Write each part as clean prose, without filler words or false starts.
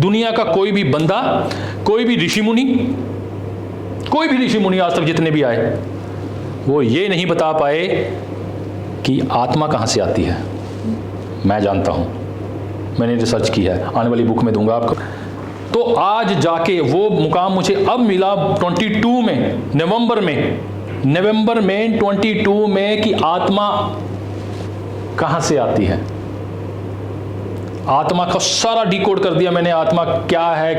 दुनिया का कोई भी बंदा, कोई भी ऋषि मुनि आज तक जितने भी आए, वो ये नहीं बता पाए कि आत्मा कहाँ से आती है। मैं जानता हूँ, मैंने रिसर्च की है, आने वाली बुक में दूंगा आपको। तो आज जाके वो मुकाम मुझे अब मिला 22 में, नवंबर में 22 में, कि आत्मा कहाँ से आती है। आत्मा का सारा डिकोड कर दिया मैंने, आत्मा क्या है।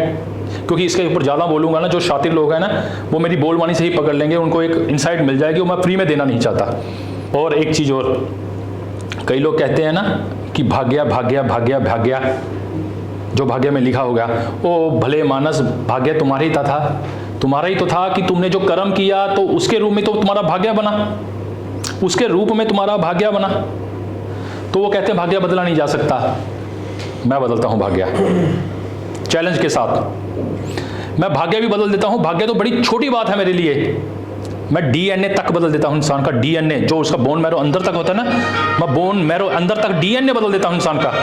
क्योंकि इसके ऊपर ज़्यादा बोलूँगा ना, जो शातिर लोग हैं ना, वो मेरी बोलबानी से ही पकड़ लेंगे, उनको एक इंसाइट मिल जाएगी, वो मैं फ्री में देना नहीं चाहता। और एक चीज़ और, कई लोग कहते हैं ना कि भाग्य भाग्य भाग्य भाग्य, जो भाग्य में लिखा होगा, ओ भले मानस, भाग्य तुम्हारा ही तो था कि तुमने जो कर्म किया तो उसके रूप में तो तुम्हारा भाग्य बना, उसके रूप में तुम्हारा भाग्य बना। तो वो कहते हैं भाग्य बदला नहीं जा सकता। मैं बदलता हूं भाग्य, चैलेंज के साथ मैं भाग्य भी बदल देता हूं। भाग्य तो बड़ी छोटी बात है मेरे लिए, मैं डीएनए तक बदल देता हूं। इंसान का डीएनए, जो उसका बोन मैरो अंदर तक होता है ना, मैं बोन मैरो अंदर तक डीएनए बदल देता हूं इंसान का।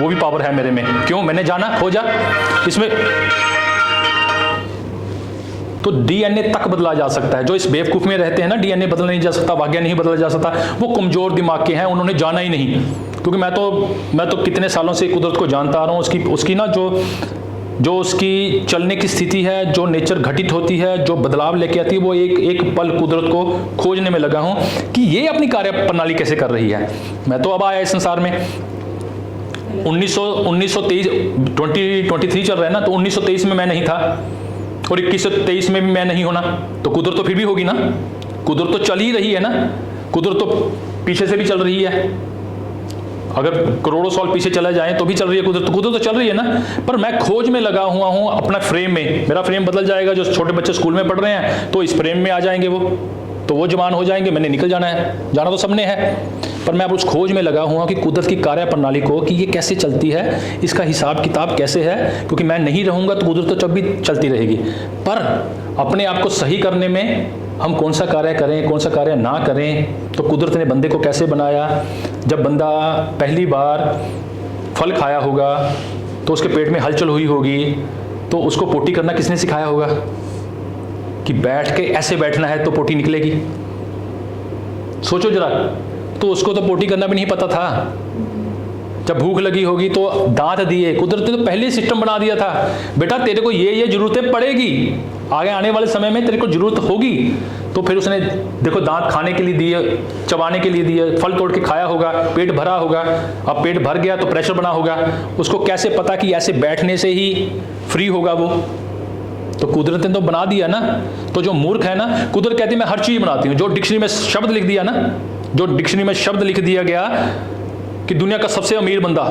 वो भी पावर है मेरे में। क्यों? मैंने जाना, खोजा, इसमें तो डीएनए तक बदला जा सकता है। जो इस बेवकूफ में रहते हैं ना, डीएनए बदला नहीं जा सकता, भाग्य नहीं बदला जा सकता, वो कमजोर दिमाग के हैं, उन्होंने जाना ही नहीं। क्योंकि मैं तो कितने सालों से कुदरत को जानता आ रहा हूँ, उसकी ना जो उसकी चलने की स्थिति है, जो नेचर घटित होती है, जो बदलाव लेके आती है, वो एक पल कुदरत को खोजने में लगा हूँ कि ये अपनी कार्य प्रणाली कैसे कर रही है। मैं तो अब आया इस संसार में 1923 2023 चल रहा है ना, तो 1923 में मैं नहीं था, और 2123 में भी मैं नहीं होना, तो कुदरत तो फिर भी होगी ना। कुदरत तो चल ही रही है ना, कुदरत तो पीछे से भी चल रही है। अगर करोड़ों साल पीछे चला जाए तो भी चल रही है कुदरत तो चल रही है ना। पर मैं खोज में लगा हुआ हूं अपना फ्रेम में। मेरा फ्रेम बदल जाएगा, जो छोटे बच्चे स्कूल में पढ़ रहे हैं तो इस फ्रेम में आ जाएंगे, वो जवान हो जाएंगे, मैंने निकल जाना है, जाना तो सबने है। पर मैं अब उस खोज में लगा हुआ कि कुदरत की कार्य प्रणाली को, कि ये कैसे चलती है, इसका हिसाब किताब कैसे है। क्योंकि मैं नहीं रहूंगा तो कुदरत तो जब भी चलती रहेगी। पर अपने आप को सही करने में हम कौन सा कार्य करें, कौन सा कार्य ना करें। तो कुदरत ने बंदे को कैसे बनाया। जब बंदा पहली बार फल खाया होगा तो उसके पेट में हलचल हुई होगी, तो उसको पोटी करना किसने सिखाया होगा कि बैठ के ऐसे बैठना है तो पोटी निकलेगी। सोचो जरा, तो उसको तो पोटी करना भी नहीं पता था। जब भूख लगी होगी तो दांत दिए, कुदरत ने तो पहले सिस्टम बना दिया था, बेटा तेरे को ये जरूरतें पड़ेगी, आगे आने वाले समय में तेरे को जरूरत होगी। तो फिर उसने देखो दांत खाने के लिए दिए, चबाने के लिए दिए, फल तोड़ के खाया होगा, पेट भरा होगा। अब पेट भर गया तो प्रेशर बना होगा, उसको कैसे पता कि ऐसे बैठने से ही फ्री होगा वो। तो कुदरत ने तो बना दिया ना। तो जो मूर्ख है ना, कुदरत कहती है मैं हर चीज बनाती हूँ। जो डिक्शनरी में शब्द लिख दिया ना, जो डिक्शनरी में शब्द लिख दिया गया कि दुनिया का सबसे अमीर बंदा,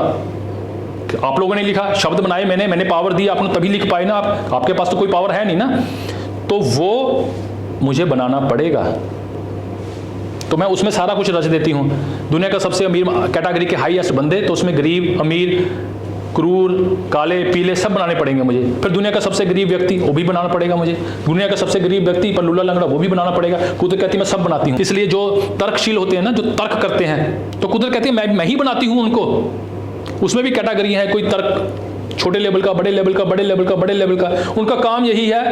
आप लोगों ने लिखा, शब्द बनाए मैंने पावर दी, आपने तभी लिख पाए ना। आपके पास तो कोई पावर है नहीं ना, तो वो मुझे बनाना पड़ेगा। तो मैं उसमें सारा कुछ रच देती हूँ। दुनिया का सबसे अमीर कैटेगरी के हाईएस्ट बंदे, तो उसमें गरीब, अमीर, क्रूर, काले, पीले सब बनाने पड़ेंगे मुझे। फिर दुनिया का सबसे गरीब व्यक्ति, वो भी बनाना पड़ेगा मुझे। दुनिया का सबसे गरीब व्यक्ति पर लूला लंगड़ा, वो भी बनाना पड़ेगा। कुदरत कहती है मैं सब बनाती हूँ। इसलिए जो तर्कशील होते हैं ना, जो तर्क करते हैं, तो कुदरत कहती है मैं ही बनाती हूँ उनको। उसमें भी कैटेगरी है, कोई तर्क छोटे लेवल का, बड़े लेवल का, बड़े लेवल का, बड़े लेवल का। उनका काम यही है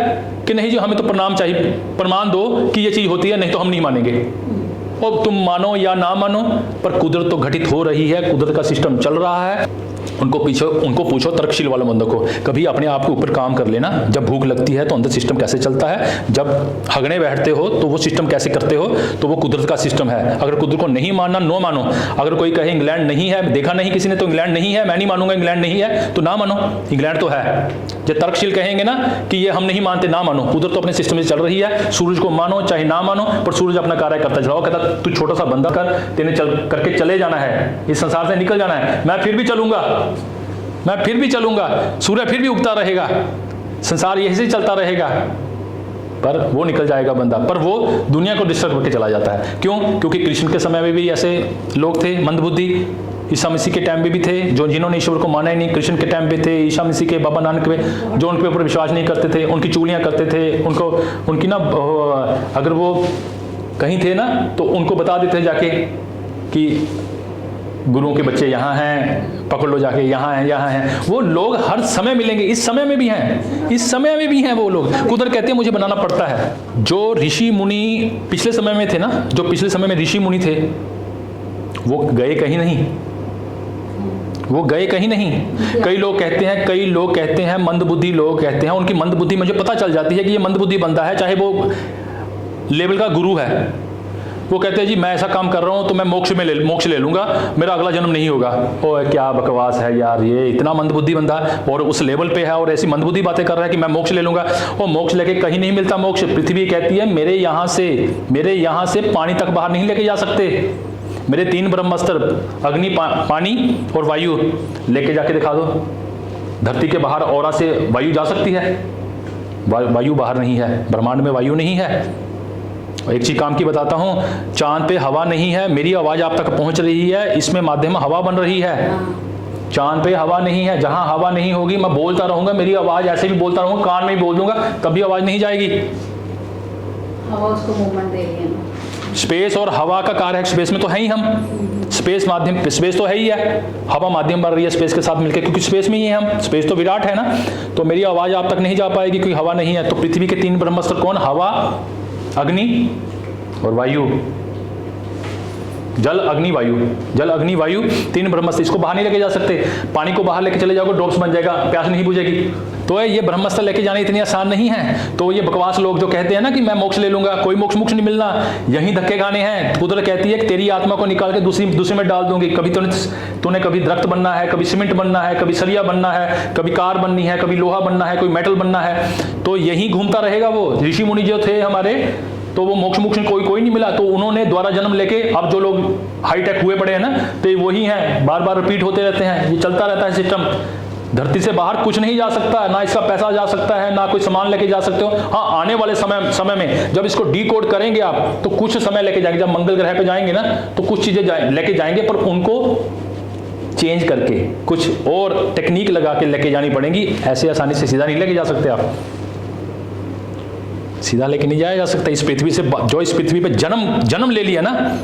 कि नहीं जी हमें तो प्रमाण चाहिए, प्रमाण दो कि ये चीज़ होती है, नहीं तो हम नहीं मानेंगे। और तुम मानो या ना मानो, पर कुदरत तो घटित हो रही है, कुदरत का सिस्टम चल रहा है। उनको पूछो तर्कशील वाले बंदों को, कभी अपने आप के ऊपर काम कर लेना। जब भूख लगती है तो अंदर सिस्टम कैसे चलता है, जब हगने बैठते हो तो वो सिस्टम कैसे करते हो, तो वो कुदरत का सिस्टम है। अगर कुदरत को नहीं मानना, नो मानो। अगर कोई कहे इंग्लैंड नहीं है, देखा नहीं किसी ने तो इंग्लैंड नहीं है, मैं नहीं मानूंगा इंग्लैंड नहीं है, तो ना मानो, इंग्लैंड तो है। जब तर्कशील कहेंगे ना कि ये हम नहीं मानते, ना मानो, कुदरत तो अपने सिस्टम से चल रही है। सूरज को मानो चाहे ना मानो, पर सूरज अपना कार्य करता चलाओ। कहता तू छोटा सा बंदा कर, तेने करके चले जाना है, इस संसार से निकल जाना है। मैं फिर भी चलूंगा, सूर्य फिर भी उगता रहेगा, संसार यही से चलता रहेगा। पर वो निकल जाएगा बंदा, पर वो दुनिया को डिस्टर्ब करके चला जाता है। क्यों? क्योंकि कृष्ण के समय में भी ऐसे लोग थे मंदबुद्धि, ईसा मसीह के टाइम पे भी थे जिन्होंने ईश्वर को माना ही नहीं। कृष्ण के टाइम पे थे, ईसा मसीह के, बाबा नानक पे, जो उनके ऊपर विश्वास नहीं करते थे, उनकी चुगलियां करते थे, उनकी ना, अगर वो कहीं थे ना तो उनको बता देते जाके कि गुरुओं के बच्चे यहाँ हैं, पकड़ लो जाके, यहाँ हैं। वो लोग हर समय मिलेंगे, इस समय में भी हैं, इस समय में भी हैं वो लोग। कुदरत कहते हैं मुझे बनाना पड़ता है। जो ऋषि मुनि पिछले समय में थे ना, जो पिछले समय में ऋषि मुनि थे, वो गए कहीं नहीं, वो गए कहीं नहीं। कई लोग कहते हैं मंदबुद्धि लोग कहते हैं, उनकी मंदबुद्धि मुझे पता चल जाती है कि ये मंदबुद्धि बंदा है, चाहे वो लेवल का गुरु है। वो कहते हैं जी मैं ऐसा काम कर रहा हूँ तो मैं मोक्ष ले लूंगा, मेरा अगला जन्म नहीं होगा। ओ क्या बकवास है यार, ये इतना मंदबुद्धि बंदा और उस लेवल पे है और ऐसी मंदबुद्धि बातें कर रहा है कि मैं मोक्ष ले लूंगा। और मोक्ष लेके कहीं नहीं मिलता मोक्ष। पृथ्वी कहती है मेरे यहाँ से पानी तक बाहर नहीं लेके जा सकते। मेरे 3 ब्रह्मास्त्र अग्नि, पानी और वायु लेके जाके दिखा दो। धरती के बाहर औरा से वायु जा सकती है? वायु बाहर नहीं है, ब्रह्मांड में वायु नहीं है। एक चीज काम की बताता हूँ, चांद पे हवा नहीं है, मेरी आवाज आप तक पहुंच रही है, इसमें माध्यम हवा बन रही है। चांद पे हवा नहीं है, जहां हवा नहीं होगी मैं बोलता रहूंगा, मेरी आवाज ऐसे भी बोलता रहूंगा, कान में ही बोल दूंगा, कभी आवाज नहीं जाएगी। हवा उसको मूवमेंट दे रही है ना। स्पेस और हवा का कार्य है, स्पेस में तो है ही हम, स्पेस तो है ही है, हवा माध्यम बन रही है स्पेस के साथ मिलकर, क्योंकि स्पेस में ही है हम, स्पेस तो विराट है ना। तो मेरी आवाज आप तक नहीं जा पाएगी क्योंकि हवा नहीं है। तो पृथ्वी के 3 ब्रह्मास्त्र कौन? हवा, अग्नि और वायु। जल अग्नि वायु 3 ब्रह्मास्त्र। इसको बाहर नहीं लेके जा सकते। पानी को बाहर लेके चले जाओगे ड्रॉप्स बन जाएगा, प्यास नहीं बुझेगी। तो ये ब्रह्मास्त्र लेके जाने इतनी आसान नहीं है। तो ये बकवास लोग जो कहते हैं ना कि मैं मोक्ष ले लूंगा, कोई मोक्ष नहीं मिलना, यही धक्के खाने हैं। कुदरत कहती है कि तेरी आत्मा को निकाल के दूसरे में डाल दूंगी। कभी तूने कभी दरख्त बनना है, कभी सीमेंट बनना है, कभी सरिया बनना है, कभी कार बननी है, कभी लोहा बनना है, कोई मेटल बनना है, तो यही घूमता रहेगा वो। ऋषि मुनि जो थे हमारे, तो वो मोक्ष कोई नहीं मिला, तो उन्होंने द्वारा जन्म लेके, अब जो लोग हाईटेक हुए पड़े हैं ना, तो वही हैं, बार बार रिपीट होते रहते हैं, ये चलता रहता है सिस्टम। धरती से बाहर कुछ नहीं जा सकता, ना इसका पैसा जा सकता है, ना कोई सामान लेके जा सकते हो। हाँ, आने वाले समय में जब इसको डीकोड करेंगे आप, तो कुछ समय लेके जाएंगे। जब मंगल ग्रह पे जाएंगे ना, तो कुछ चीजें लेके जाएंगे, पर उनको चेंज करके कुछ और टेक्निक लगा के लेके जानी पड़ेगी। ऐसे आसानी से सीधा नहीं लेके जा सकते आप, सीधा लेके नहीं जाया जा सकता। इस पृथ्वी से, जो इस पृथ्वी पे जन्म ले लिया ना,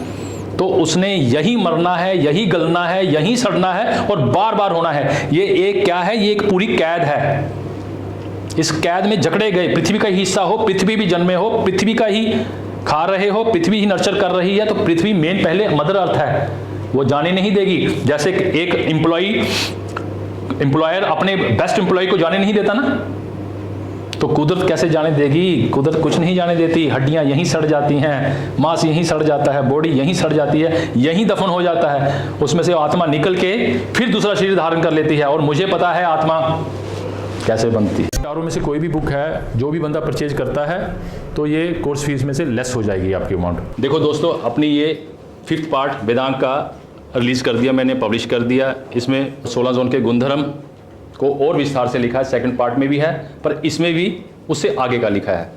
तो उसने यही मरना है, यही गलना है, यही सड़ना है और बार बार होना है। ये एक क्या है? ये एक पूरी कैद है। इस कैद में जकड़े गए, पृथ्वी का ही हिस्सा हो, पृथ्वी भी जन्मे हो, पृथ्वी का ही खा रहे हो, पृथ्वी ही नर्चर कर रही है। तो पृथ्वी मेन पहले मदर अर्थ है, वो जाने नहीं देगी। जैसे एक एम्प्लॉयर अपने बेस्ट एम्प्लॉय को जाने नहीं देता ना, तो कुदरत कैसे जाने देगी? कुदरत कुछ नहीं जाने देती। हड्डियां यहीं सड़ जाती हैं, मांस यहीं सड़ जाता है, बॉडी यहीं सड़ जाती है, यहीं दफन हो जाता है। उसमें से आत्मा निकल के फिर दूसरा शरीर धारण कर लेती है। और मुझे पता है आत्मा कैसे बनती है। चारों में से कोई भी बुक है, जो भी बंदा परचेज करता है, तो ये कोर्स फीस में से लेस हो जाएगी आपकी अमाउंट। देखो दोस्तों, अपनी ये 5th पार्ट वेदांत का रिलीज़ कर दिया मैंने, पब्लिश कर दिया। इसमें 16 जोन के गुणधर्म को और विस्तार से लिखा है, 2nd पार्ट में भी है, पर इसमें भी उससे आगे का लिखा है।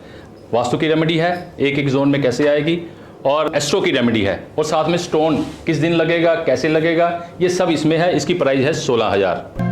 वास्तु की रेमेडी है, एक जोन में कैसे आएगी, और एस्ट्रो की रेमेडी है, और साथ में स्टोन किस दिन लगेगा, कैसे लगेगा, ये सब इसमें है। इसकी प्राइस है 16,000।